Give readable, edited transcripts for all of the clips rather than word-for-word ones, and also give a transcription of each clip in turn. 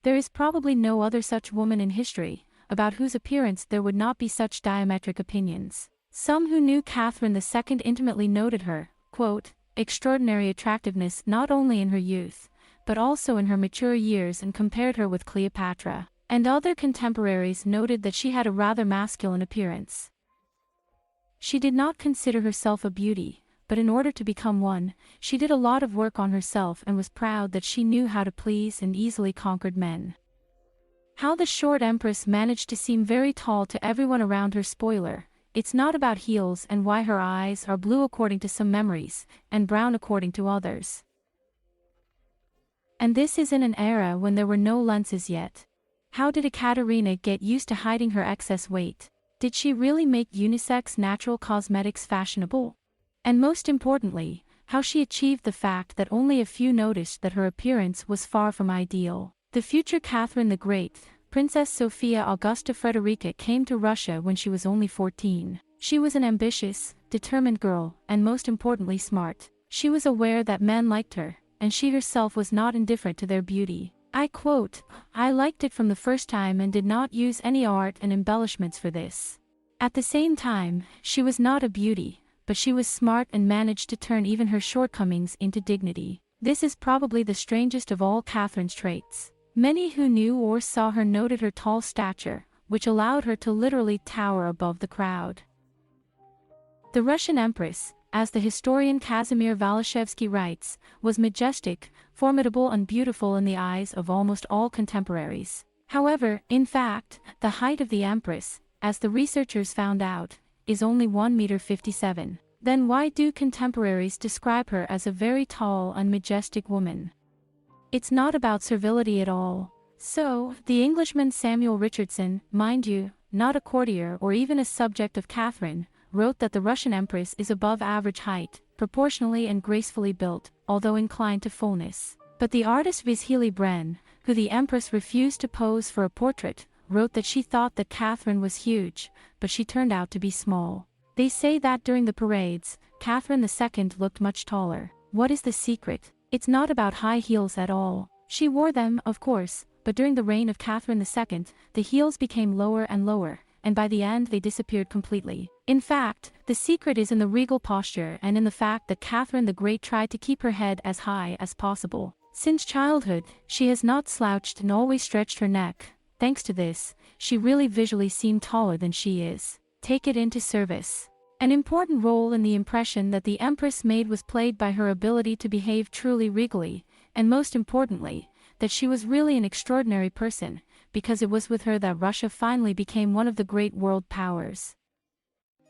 There is probably no other such woman in history, about whose appearance there would not be such diametric opinions. Some who knew Catherine II intimately noted her, quote, extraordinary attractiveness not only in her youth, but also in her mature years, and compared her with Cleopatra. And other contemporaries noted that she had a rather masculine appearance. She did not consider herself a beauty, but in order to become one, she did a lot of work on herself and was proud that she knew how to please and easily conquered men. How the short empress managed to seem very tall to everyone around her. Spoiler, it's not about heels, and why her eyes are blue according to some memories, and brown according to others. And this is in an era when there were no lenses yet. How did Ekaterina get used to hiding her excess weight? Did she really make unisex natural cosmetics fashionable? And most importantly, how she achieved the fact that only a few noticed that her appearance was far from ideal. The future Catherine the Great, Princess Sophia Augusta Frederica, came to Russia when she was only 14. She was an ambitious, determined girl, and most importantly smart. She was aware that men liked her, and she herself was not indifferent to their beauty. I quote, "I liked it from the first time and did not use any art and embellishments for this." At the same time, she was not a beauty, but she was smart and managed to turn even her shortcomings into dignity. This is probably the strangest of all Catherine's traits. Many who knew or saw her noted her tall stature, which allowed her to literally tower above the crowd. The Russian Empress, as the historian Kazimir Valashevsky writes, was majestic, formidable and beautiful in the eyes of almost all contemporaries. However, in fact, the height of the Empress, as the researchers found out, is only 1.57 meters. Then why do contemporaries describe her as a very tall and majestic woman? It's not about servility at all. So, the Englishman Samuel Richardson, mind you, not a courtier or even a subject of Catherine, wrote that the Russian Empress is above average height, proportionally and gracefully built, although inclined to fullness. But the artist Vishili Bren, who the Empress refused to pose for a portrait, wrote that she thought that Catherine was huge, but she turned out to be small. They say that during the parades, Catherine II looked much taller. What is the secret? It's not about high heels at all. She wore them, of course, but during the reign of Catherine II, the heels became lower and lower, and by the end they disappeared completely. In fact, the secret is in the regal posture and in the fact that Catherine the Great tried to keep her head as high as possible. Since childhood, she has not slouched and always stretched her neck. Thanks to this, she really visually seemed taller than she is. Take it into service. An important role in the impression that the Empress made was played by her ability to behave truly regally, and most importantly, that she was really an extraordinary person, because it was with her that Russia finally became one of the great world powers.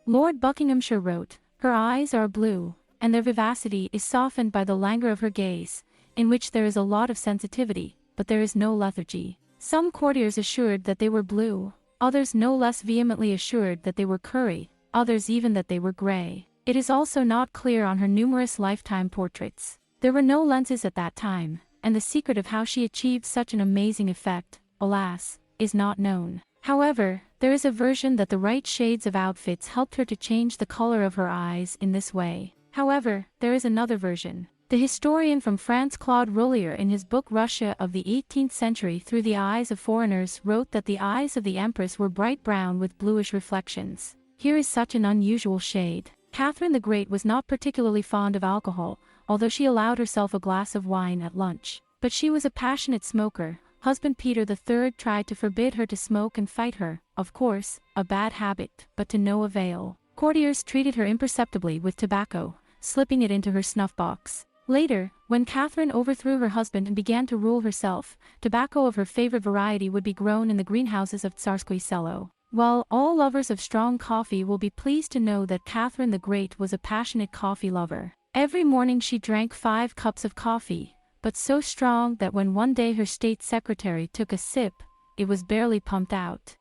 Lord Buckinghamshire wrote, "Her eyes are blue, and their vivacity is softened by the languor of her gaze, in which there is a lot of sensitivity, but there is no lethargy." Some courtiers assured that they were blue, others no less vehemently assured that they were curry, others even that they were grey. It is also not clear on her numerous lifetime portraits. There were no lenses at that time, and the secret of how she achieved such an amazing effect, alas, is not known. However, there is a version that the right shades of outfits helped her to change the color of her eyes in this way. However, there is another version. The historian from France Claude Rollier, in his book Russia of the 18th Century Through the Eyes of Foreigners, wrote that the eyes of the Empress were bright brown with bluish reflections. Here is such an unusual shade. Catherine the Great was not particularly fond of alcohol, although she allowed herself a glass of wine at lunch. But she was a passionate smoker. Husband Peter III tried to forbid her to smoke and fight her, of course, a bad habit, but to no avail. Courtiers treated her imperceptibly with tobacco, slipping it into her snuff box. Later, when Catherine overthrew her husband and began to rule herself, tobacco of her favorite variety would be grown in the greenhouses of Tsarskoye Selo. While all lovers of strong coffee will be pleased to know that Catherine the Great was a passionate coffee lover. Every morning she drank 5 cups of coffee, but so strong that when one day her state secretary took a sip, it was barely pumped out.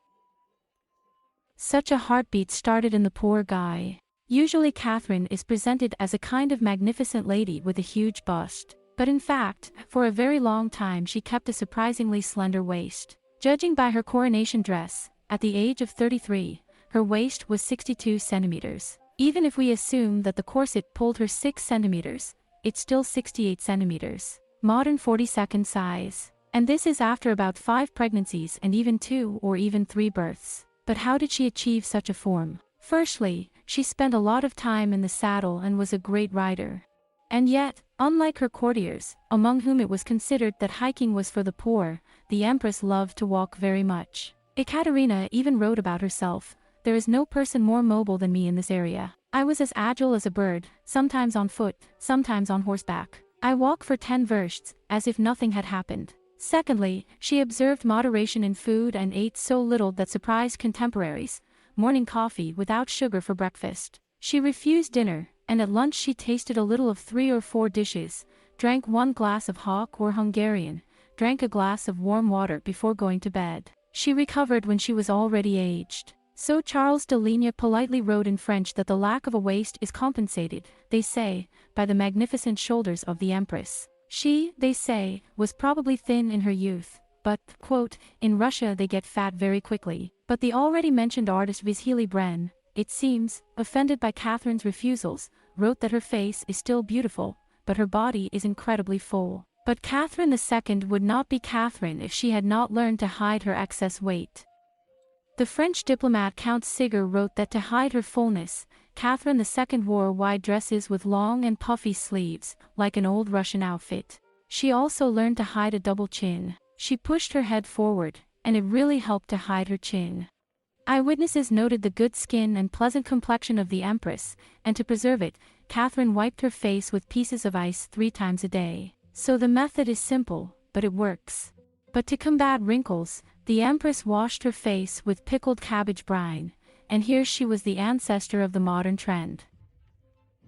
Such a heartbeat started in the poor guy. Usually Catherine is presented as a kind of magnificent lady with a huge bust, but in fact, for a very long time she kept a surprisingly slender waist. Judging by her coronation dress, at the age of 33, her waist was 62 centimeters. Even if we assume that the corset pulled her 6 centimeters, it's still 68 centimeters. Modern 42nd size. And this is after about 5 pregnancies and even 2 or even 3 births. But how did she achieve such a form? Firstly, she spent a lot of time in the saddle and was a great rider. And yet, unlike her courtiers, among whom it was considered that hiking was for the poor, the Empress loved to walk very much. Ekaterina even wrote about herself, "There is no person more mobile than me in this area. I was as agile as a bird, sometimes on foot, sometimes on horseback. I walk for 10 versts, as if nothing had happened." Secondly, she observed moderation in food and ate so little that surprised contemporaries. Morning coffee without sugar for breakfast. She refused dinner, and at lunch she tasted a little of 3 or 4 dishes, drank 1 glass of hock or Hungarian, drank a glass of warm water before going to bed. She recovered when she was already aged. So Charles de Ligne politely wrote in French that the lack of a waist is compensated, they say, by the magnificent shoulders of the Empress. She, they say, was probably thin in her youth, but, quote, "In Russia they get fat very quickly." But the already mentioned artist Vasily Bren, it seems, offended by Catherine's refusals, wrote that her face is still beautiful, but her body is incredibly full. But Catherine II would not be Catherine if she had not learned to hide her excess weight. The French diplomat Count Siger wrote that to hide her fullness, Catherine II wore wide dresses with long and puffy sleeves, like an old Russian outfit. She also learned to hide a double chin. She pushed her head forward, and it really helped to hide her chin. Eyewitnesses noted the good skin and pleasant complexion of the Empress, and to preserve it, Catherine wiped her face with pieces of ice 3 times a day. So the method is simple, but it works. But to combat wrinkles, the Empress washed her face with pickled cabbage brine, and here she was the ancestor of the modern trend.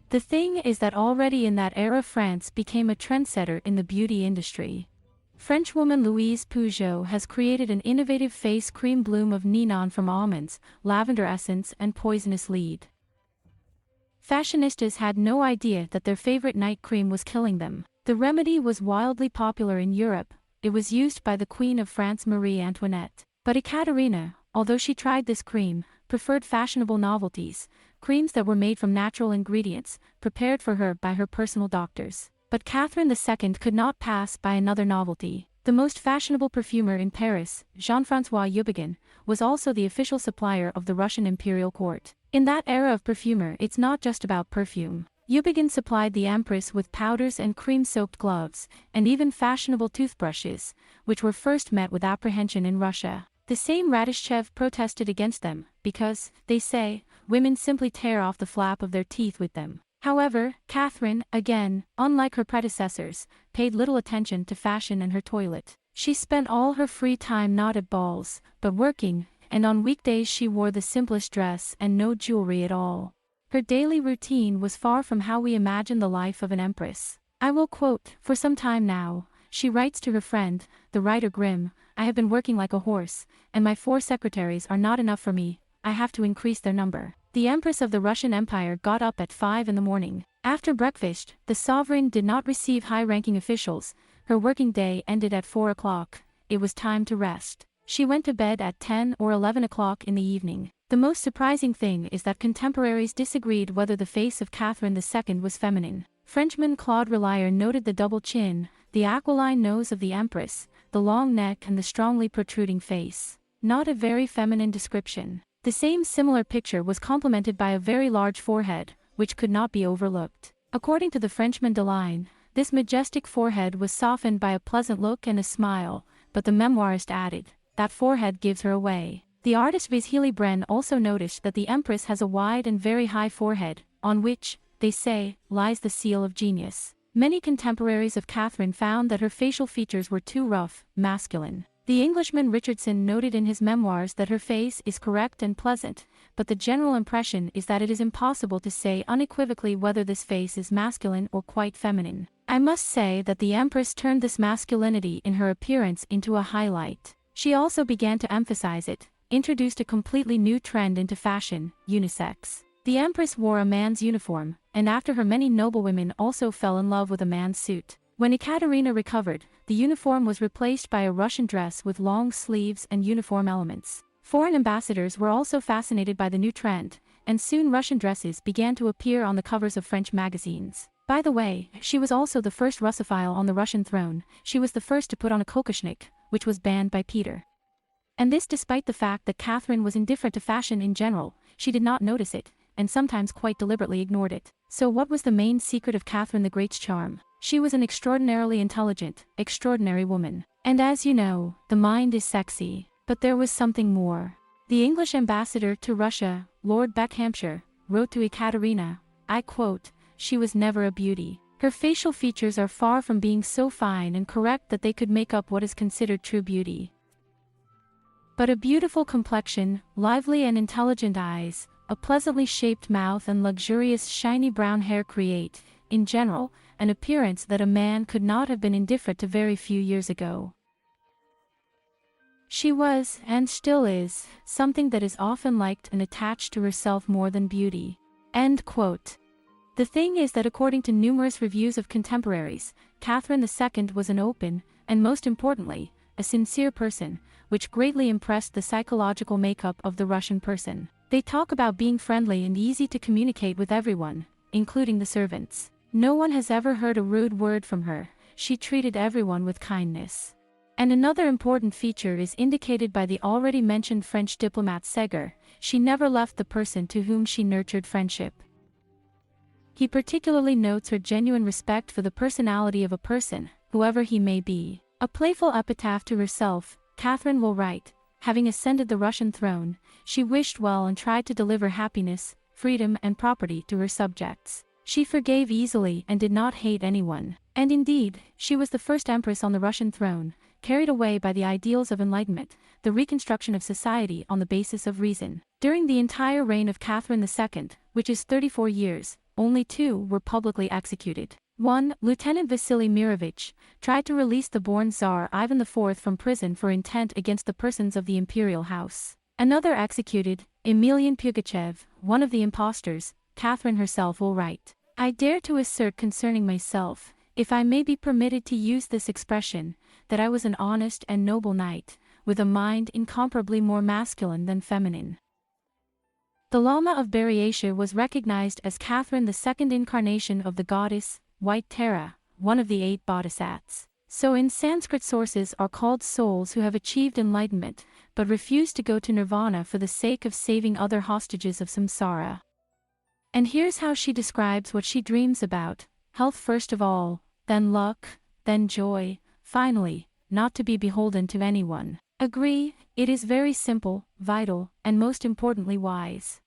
The thing is that already in that era France became a trendsetter in the beauty industry. Frenchwoman Louise Peugeot has created an innovative face cream bloom of ninon from almonds, lavender essence and poisonous lead. Fashionistas had no idea that their favorite night cream was killing them. The remedy was wildly popular in Europe. It was used by the Queen of France Marie Antoinette. But Ekaterina, although she tried this cream, preferred fashionable novelties, creams that were made from natural ingredients, prepared for her by her personal doctors. But Catherine II could not pass by another novelty. The most fashionable perfumer in Paris, Jean-François Yubagin, was also the official supplier of the Russian imperial court. In that era of perfumer, it's not just about perfume. Yubagin supplied the Empress with powders and cream-soaked gloves, and even fashionable toothbrushes, which were first met with apprehension in Russia. The same Radishchev protested against them, because, they say, women simply tear off the flap of their teeth with them. However, Catherine, again, unlike her predecessors, paid little attention to fashion and her toilet. She spent all her free time not at balls, but working, and on weekdays she wore the simplest dress and no jewelry at all. Her daily routine was far from how we imagine the life of an empress. I will quote, "For some time now," she writes to her friend, the writer Grimm, "I have been working like a horse, and my 4 secretaries are not enough for me, I have to increase their number." The Empress of the Russian Empire got up at 5 in the morning. After breakfast, the sovereign did not receive high-ranking officials. Her working day ended at 4 o'clock. It was time to rest. She went to bed at 10 or 11 o'clock in the evening. The most surprising thing is that contemporaries disagreed whether the face of Catherine II was feminine. Frenchman Claude Relier noted the double chin, the aquiline nose of the Empress, the long neck and the strongly protruding face. Not a very feminine description. The same similar picture was complemented by a very large forehead, which could not be overlooked. According to the Frenchman Delaine, this majestic forehead was softened by a pleasant look and a smile, but the memoirist added, "That forehead gives her away." The artist Vasily Bren also noticed that the Empress has a wide and very high forehead, on which, they say, lies the seal of genius. Many contemporaries of Catherine found that her facial features were too rough, masculine. The Englishman Richardson noted in his memoirs that her face is correct and pleasant, but the general impression is that it is impossible to say unequivocally whether this face is masculine or quite feminine. I must say that the Empress turned this masculinity in her appearance into a highlight. She also began to emphasize it, introduced a completely new trend into fashion, unisex. The Empress wore a man's uniform, and after her many noblewomen also fell in love with a man's suit. When Ekaterina recovered, the uniform was replaced by a Russian dress with long sleeves and uniform elements. Foreign ambassadors were also fascinated by the new trend, and soon Russian dresses began to appear on the covers of French magazines. By the way, she was also the first Russophile on the Russian throne. She was the first to put on a kokoshnik, which was banned by Peter. And this despite the fact that Catherine was indifferent to fashion in general. She did not notice it, and sometimes quite deliberately ignored it. So what was the main secret of Catherine the Great's charm? She was an extraordinarily intelligent, extraordinary woman. And as you know, the mind is sexy. But there was something more. The English ambassador to Russia, Lord Beckhampshire, wrote to Ekaterina, I quote, "She was never a beauty. Her facial features are far from being so fine and correct that they could make up what is considered true beauty. But a beautiful complexion, lively and intelligent eyes, a pleasantly shaped mouth and luxurious shiny brown hair create, in general, an appearance that a man could not have been indifferent to very few years ago. She was, and still is, something that is often liked and attached to herself more than beauty." End quote. The thing is that according to numerous reviews of contemporaries, Catherine II was an open, and most importantly, a sincere person, which greatly impressed the psychological makeup of the Russian person. They talk about being friendly and easy to communicate with everyone, including the servants. No one has ever heard a rude word from her. She treated everyone with kindness. And another important feature is indicated by the already mentioned French diplomat Ségur. She never left the person to whom she nurtured friendship. He particularly notes her genuine respect for the personality of a person, whoever he may be. A playful epitaph to herself, Catherine will write, having ascended the Russian throne, she wished well and tried to deliver happiness, freedom and property to her subjects. She forgave easily and did not hate anyone. And indeed, she was the first empress on the Russian throne, carried away by the ideals of enlightenment, the reconstruction of society on the basis of reason. During the entire reign of Catherine II, which is 34 years, only 2 were publicly executed. 1. Lieutenant Vasily Mirovich tried to release the born Tsar Ivan IV from prison for intent against the persons of the imperial house. Another executed, Emelian Pugachev, one of the impostors. Catherine herself will write, "I dare to assert concerning myself, if I may be permitted to use this expression, that I was an honest and noble knight, with a mind incomparably more masculine than feminine." The Lama of Bereatia was recognized as Catherine II incarnation of the goddess, White Tara, one of the 8 bodhisattvas. So in Sanskrit sources are called souls who have achieved enlightenment, but refuse to go to nirvana for the sake of saving other hostages of samsara. And here's how she describes what she dreams about: health first of all, then luck, then joy, finally, not to be beholden to anyone. Agree, it is very simple, vital, and most importantly wise.